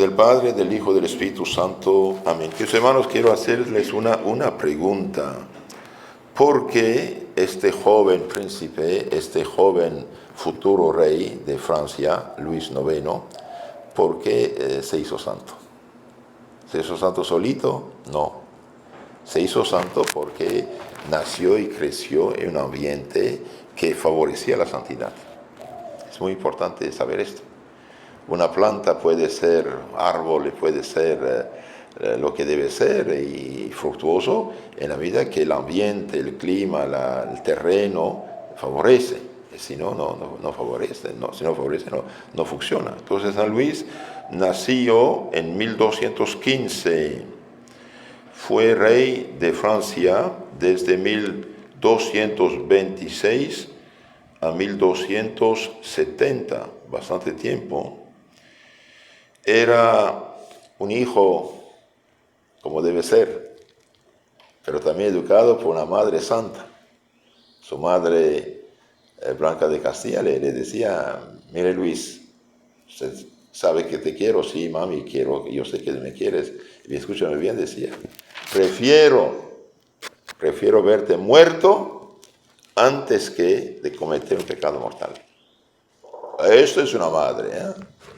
del Padre, del Hijo, del Espíritu Santo. Amén. Queridos hermanos, quiero hacerles una pregunta. ¿Por qué este joven príncipe, este joven futuro rey de Francia, Luis IX, por qué se hizo santo? ¿Se hizo santo solito? No. Se hizo santo porque nació y creció en un ambiente que favorecía la santidad. Es muy importante saber esto. Una planta puede ser árbol, puede ser lo que debe ser y fructuoso en la medida que el ambiente, el clima, el terreno favorece. Si no, no favorece. Si no favorece, no funciona. Entonces San Luis nació en 1215. Fue rey de Francia desde 1226 a 1270, bastante tiempo. Era un hijo como debe ser, pero también educado por una madre santa. Su madre, Blanca de Castilla, le decía: mire Luis, usted sabe que te quiero, sí mami, quiero, yo sé que me quieres. Y escúchame bien, decía: prefiero verte muerto antes que de cometer un pecado mortal. Esto es una madre,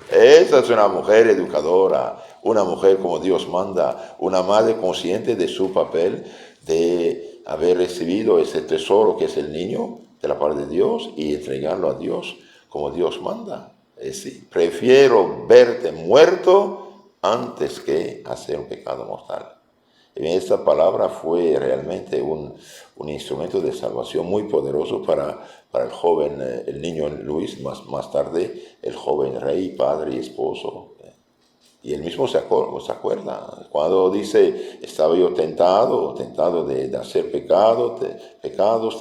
Esta es una mujer educadora, una mujer como Dios manda, una madre consciente de su papel de haber recibido ese tesoro que es el niño de la parte de Dios y entregarlo a Dios como Dios manda. Es decir, prefiero verte muerto antes que hacer un pecado mortal. Y esta palabra fue realmente un instrumento de salvación muy poderoso para el joven, el niño Luis, más tarde el joven rey, padre y esposo. Y él mismo se acuerda, cuando dice: estaba yo tentado de hacer pecados,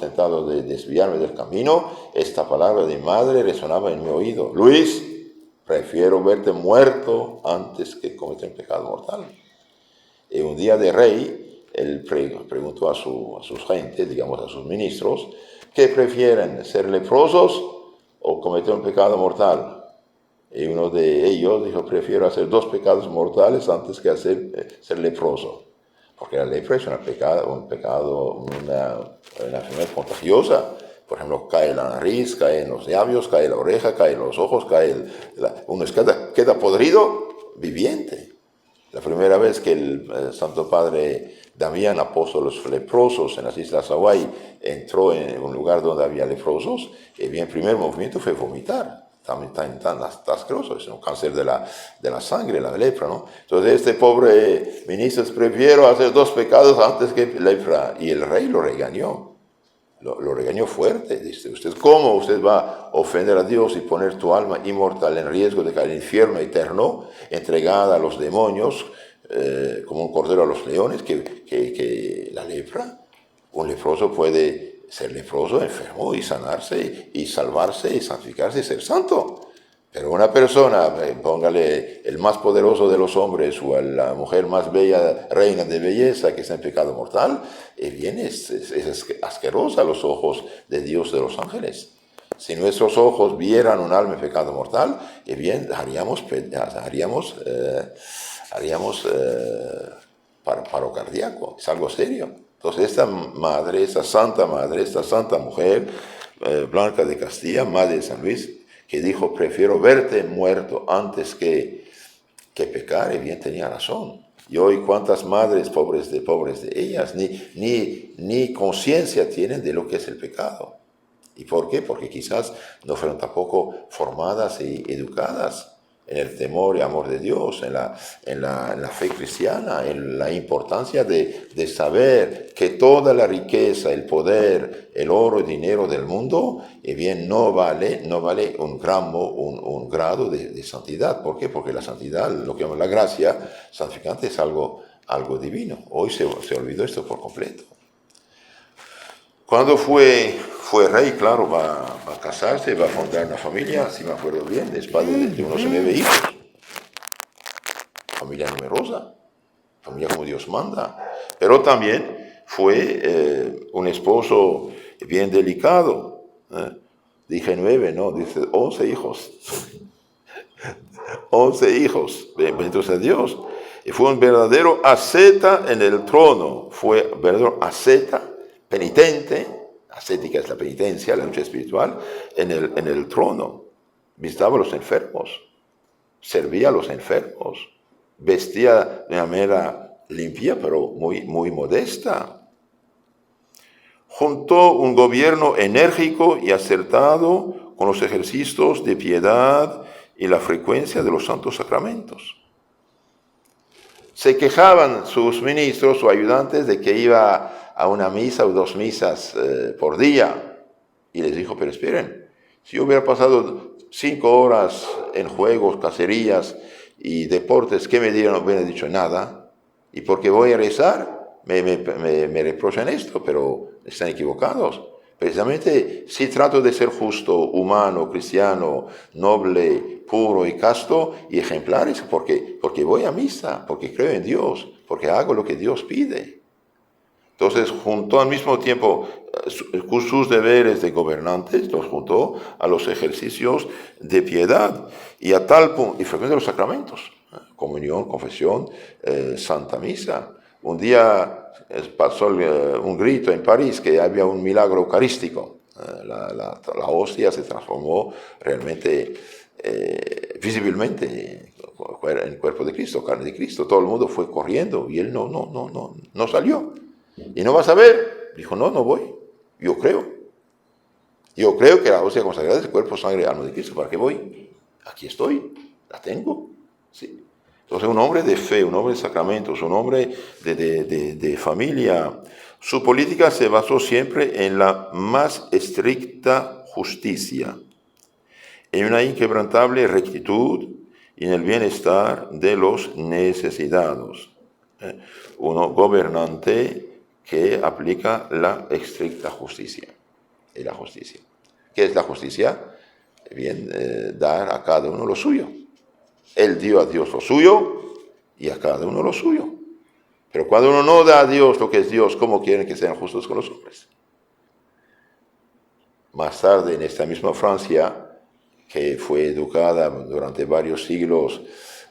tentado de desviarme del camino. Esta palabra de madre resonaba en mi oído: Luis, prefiero verte muerto antes que cometer un pecado mortal. Y un día de rey, él preguntó a sus gentes, digamos a sus ministros: ¿qué prefieren, ser leprosos o cometer un pecado mortal? Y uno de ellos dijo: prefiero hacer 2 pecados mortales antes que ser leproso. Porque la lepra es una enfermedad contagiosa. Por ejemplo, cae la nariz, cae en los labios, cae la oreja, cae en los ojos, uno queda podrido viviente. La primera vez que el Santo Padre Damián, apóstol de los leprosos en las Islas Hawái, entró en un lugar donde había leprosos, el primer movimiento fue vomitar. Tan asqueroso, es un cáncer de la sangre, la lepra, ¿no? Entonces este pobre ministro: prefiero hacer 2 pecados antes que lepra. Y el rey lo regañó. Lo regañó fuerte. Dice: ¿cómo usted va a ofender a Dios y poner tu alma inmortal en riesgo de caer en el infierno eterno, entregada a los demonios, como un cordero a los leones? Que la lepra, un leproso puede ser leproso, enfermo, y sanarse, y salvarse, y santificarse, y ser santo. Pero una persona, póngale el más poderoso de los hombres o a la mujer más bella, reina de belleza, que está en pecado mortal, es asquerosa a los ojos de Dios, de los ángeles. Si nuestros ojos vieran un alma en pecado mortal, haríamos paro cardíaco. Es algo serio. Entonces esta santa mujer, Blanca de Castilla, madre de San Luis, que dijo: prefiero verte muerto antes que pecar, y bien tenía razón. Y hoy cuántas madres pobres de ellas ni conciencia tienen de lo que es el pecado. ¿Y por qué? Porque quizás no fueron tampoco formadas y educadas en el temor y amor de Dios, en la fe cristiana, en la importancia de saber que toda la riqueza, el poder, el oro y dinero del mundo, no vale un grado de santidad. ¿Por qué? Porque la santidad, lo que llamamos la gracia santificante, es algo divino. Hoy se olvidó esto por completo. Cuando fue rey, claro, va a casarse, va a fundar una familia, si me acuerdo bien, es padre de unos 9 hijos. Familia numerosa, familia como Dios manda. Pero también fue un esposo bien delicado. Dije 9, no, dice 11 hijos. 11 hijos, bendito sea Dios. Y fue un verdadero asceta en el trono. Fue verdadero asceta, penitente, ascética es la penitencia, la lucha espiritual, en el trono. Visitaba a los enfermos, servía a los enfermos, vestía de una manera limpia, pero muy, muy modesta. Juntó un gobierno enérgico y acertado con los ejercicios de piedad y la frecuencia de los santos sacramentos. Se quejaban sus ministros o ayudantes de que iba a una misa o 2 misas por día. Y les dijo, pero esperen, si yo hubiera pasado 5 horas en juegos, cacerías y deportes, ¿qué me dieron? No hubieran dicho nada. Y porque voy a rezar, me reprochan esto, pero están equivocados. Precisamente si trato de ser justo, humano, cristiano, noble, puro y casto y ejemplar, es porque voy a misa, porque creo en Dios, porque hago lo que Dios pide. Entonces juntó al mismo tiempo sus deberes de gobernantes, los juntó a los ejercicios de piedad y a tal punto, y frecuentemente los sacramentos, comunión, confesión, Santa Misa. Un día pasó un grito en París que había un milagro eucarístico. La hostia se transformó realmente, visiblemente, en el cuerpo de Cristo, carne de Cristo. Todo el mundo fue corriendo y él no salió. ¿Y no vas a ver? Dijo, no voy. Yo creo que la hostia consagrada es el cuerpo, sangre, alma de Cristo. ¿Para qué voy? Aquí estoy, la tengo. Sí. Entonces, un hombre de fe, un hombre de sacramentos, un hombre de familia. Su política se basó siempre en la más estricta justicia, en una inquebrantable rectitud y en el bienestar de los necesitados. Un gobernante que aplica la estricta justicia. ¿Y la justicia? ¿Qué es la justicia? Bien, dar a cada uno lo suyo. Él dio a Dios lo suyo y a cada uno lo suyo. Pero cuando uno no da a Dios lo que es Dios, ¿cómo quieren que sean justos con los hombres? Más tarde, en esta misma Francia, que fue educada durante varios siglos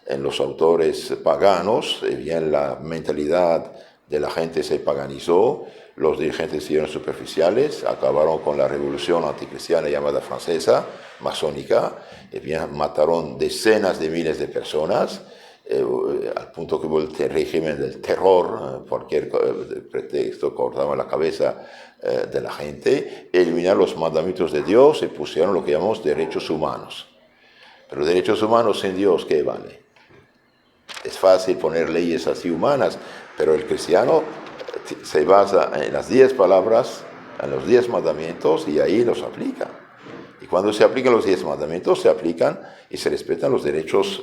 en los autores paganos, bien la mentalidad de la gente se paganizó, los dirigentes se hicieron superficiales, acabaron con la revolución anticristiana llamada francesa, masónica, bien mataron decenas de miles de personas, al punto que hubo el régimen del terror, cualquier pretexto cortaban la cabeza de la gente, eliminaron los mandamientos de Dios y pusieron lo que llamamos derechos humanos. Pero derechos humanos sin Dios, ¿qué vale? Es fácil poner leyes así humanas, pero el cristiano se basa en las 10 palabras, en los 10 mandamientos y ahí los aplica. Y cuando se aplican los 10 mandamientos, se aplican y se respetan los derechos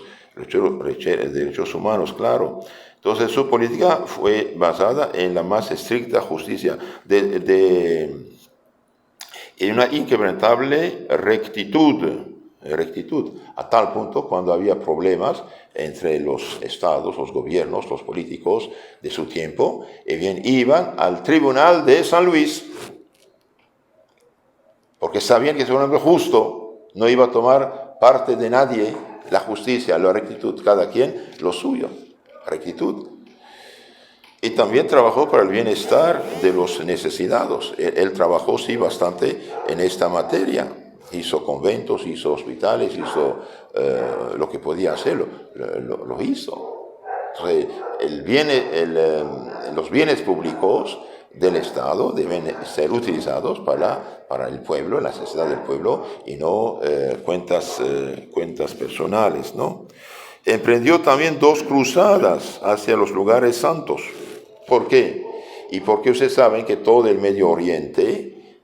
humanos, claro. Entonces su política fue basada en la más estricta justicia, en una inquebrantable rectitud, a tal punto cuando había problemas entre los estados, los gobiernos, los políticos de su tiempo, y bien iban al tribunal de San Luis, porque sabían que es un hombre justo, no iba a tomar parte de nadie, la justicia, la rectitud, cada quien lo suyo, rectitud. Y también trabajó para el bienestar de los necesitados. Él trabajó, sí, bastante en esta materia. Hizo conventos, hizo hospitales, hizo lo que podía hacer, lo hizo. Entonces, los bienes públicos del Estado deben ser utilizados para el pueblo, la necesidad del pueblo, y no cuentas personales, ¿no? Emprendió también 2 cruzadas hacia los lugares santos. ¿Por qué? Y porque ustedes saben que todo el Medio Oriente,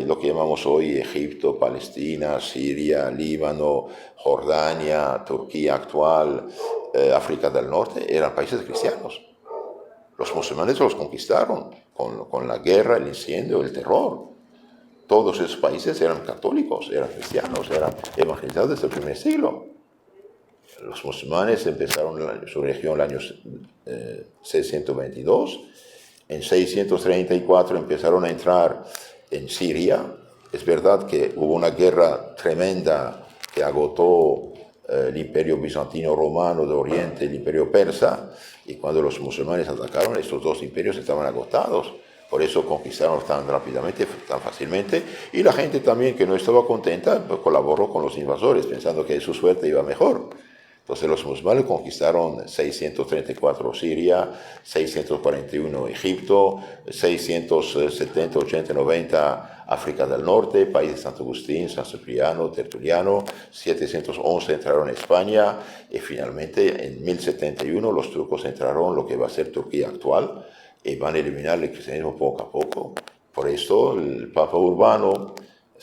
lo que llamamos hoy Egipto, Palestina, Siria, Líbano, Jordania, Turquía actual, África del Norte, eran países cristianos. Los musulmanes los conquistaron con la guerra, el incendio, el terror. Todos esos países eran católicos, eran cristianos, eran evangelizados desde el primer siglo. Los musulmanes empezaron su región en el año 622. En 634 empezaron a entrar en Siria. Es verdad que hubo una guerra tremenda que agotó el imperio bizantino romano de Oriente, el imperio persa, y cuando los musulmanes atacaron, estos dos imperios estaban agotados. Por eso conquistaron tan rápidamente, tan fácilmente, y la gente también que no estaba contenta pues, colaboró con los invasores, pensando que su suerte iba mejor. Entonces los musulmanes conquistaron 634 Siria, 641 Egipto, 670, 80, 90 África del Norte, país de Santo Agustín, San Cipriano, Tertuliano, 711 entraron en España y finalmente en 1071 los turcos entraron en lo que va a ser Turquía actual y van a eliminar el cristianismo poco a poco. Por esto el Papa Urbano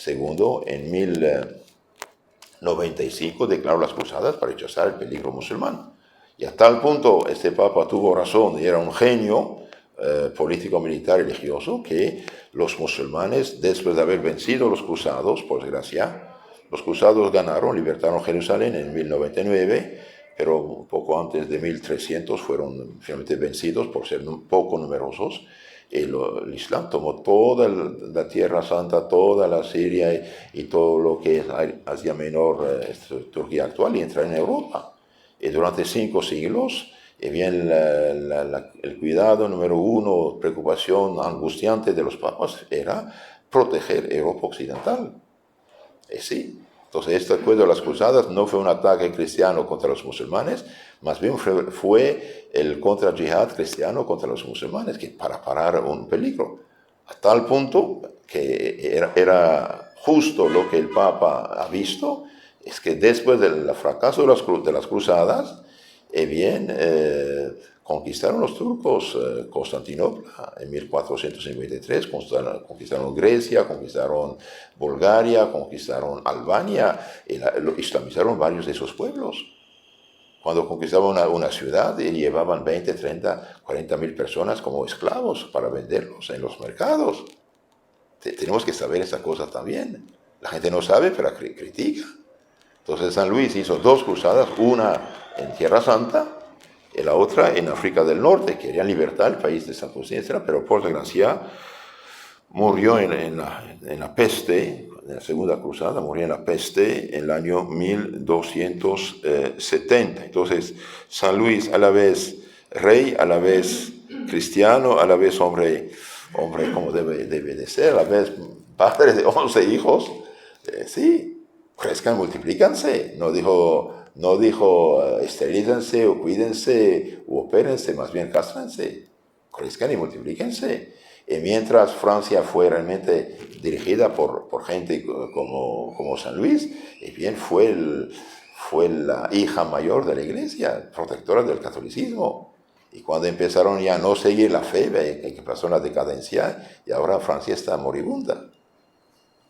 II en 1095 declaró las cruzadas para rechazar el peligro musulmán. Y a tal punto este Papa tuvo razón y era un genio político, militar y religioso que los musulmanes, después de haber vencido los cruzados, por desgracia, los cruzados ganaron, libertaron Jerusalén en 1099, pero un poco antes de 1300 fueron finalmente vencidos por ser poco numerosos. El Islam tomó toda la Tierra Santa, toda la Siria y todo lo que es Asia Menor, Turquía actual, y entró en Europa. Y durante 5 siglos, y bien el cuidado número uno, preocupación angustiante de los papas era proteger Europa Occidental. Y sí, entonces este acuerdo de las cruzadas no fue un ataque cristiano contra los musulmanes, más bien fue el contra-jihad cristiano contra los musulmanes, que para parar un peligro. A tal punto que era justo lo que el Papa ha visto, es que después del fracaso de las cruzadas, conquistaron los turcos Constantinopla en 1453, conquistaron Grecia, conquistaron Bulgaria, conquistaron Albania, y islamizaron varios de esos pueblos. Cuando conquistaban una ciudad y llevaban 20, 30, 40 mil personas como esclavos para venderlos en los mercados. Tenemos que saber esa cosa también. La gente no sabe, pero critica. Entonces San Luis hizo 2 cruzadas, una en Tierra Santa y la otra en África del Norte. Querían libertar el país de San Agustín, etc., pero por desgracia murió en la peste, en la segunda cruzada, murió en la peste en el año 1270. Entonces San Luis, a la vez rey, a la vez cristiano, a la vez hombre como debe de ser, a la vez padre de 11 hijos, sí. Crezcan, multiplícanse. No dijo esterilícense o cuídense o opérense, más bien castrense. Crezcan y multiplíquense. Y mientras Francia fue realmente dirigida por gente como San Luis, y bien fue la hija mayor de la iglesia, protectora del catolicismo. Y cuando empezaron ya a no seguir la fe, que pasó una decadencia, y ahora Francia está moribunda.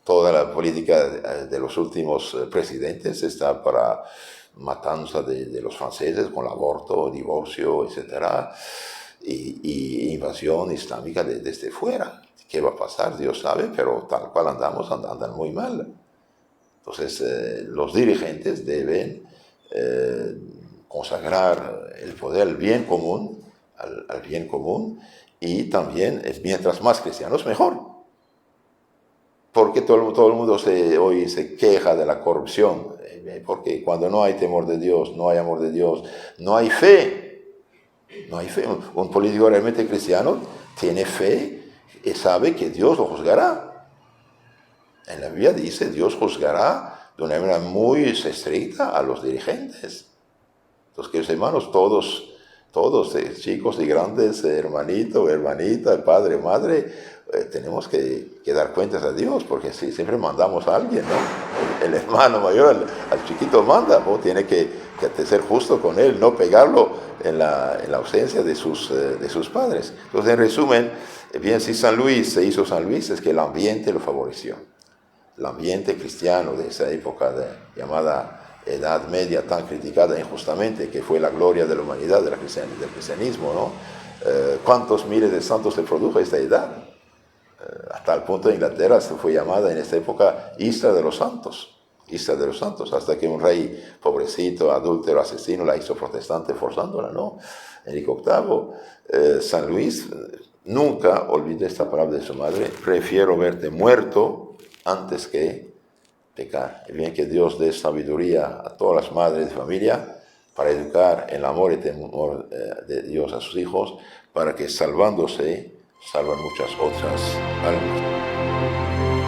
Toda la política de los últimos presidentes está para matanza de los franceses con el aborto, divorcio, etc. Y invasión islámica desde fuera. ¿Qué va a pasar? Dios sabe, pero tal cual andan muy mal. Entonces, los dirigentes deben consagrar el poder al bien común, al bien común, y también, mientras más cristianos, mejor. Porque todo el mundo hoy se queja de la corrupción, porque cuando no hay temor de Dios, no hay amor de Dios, no hay fe. No hay fe. Un político realmente cristiano tiene fe y sabe que Dios lo juzgará. En la Biblia dice, Dios juzgará de una manera muy estricta a los dirigentes. Entonces, queridos hermanos, todos, chicos y grandes, hermanito, hermanita, padre, madre, tenemos que dar cuentas a Dios, porque si siempre mandamos a alguien, ¿no? El hermano mayor al chiquito manda, ¿no? Tiene que ser justo con él, no pegarlo en la ausencia de sus padres. Entonces, en resumen, bien, si San Luis se hizo San Luis, es que el ambiente lo favoreció. El ambiente cristiano de esa época llamada Edad Media, tan criticada injustamente, que fue la gloria de la humanidad, del cristianismo, ¿no? ¿Cuántos miles de santos se produjo esta edad? Hasta el punto de Inglaterra se fue llamada en esta época Isla de los Santos, hasta que un rey pobrecito, adúltero, asesino, la hizo protestante forzándola, ¿no? Enrique VIII. San Luis nunca olvidé esta palabra de su madre: prefiero verte muerto antes que pecar. Y bien que Dios dé sabiduría a todas las madres de familia para educar en el amor y temor de Dios a sus hijos, para que salvándose, salvan muchas otras almas.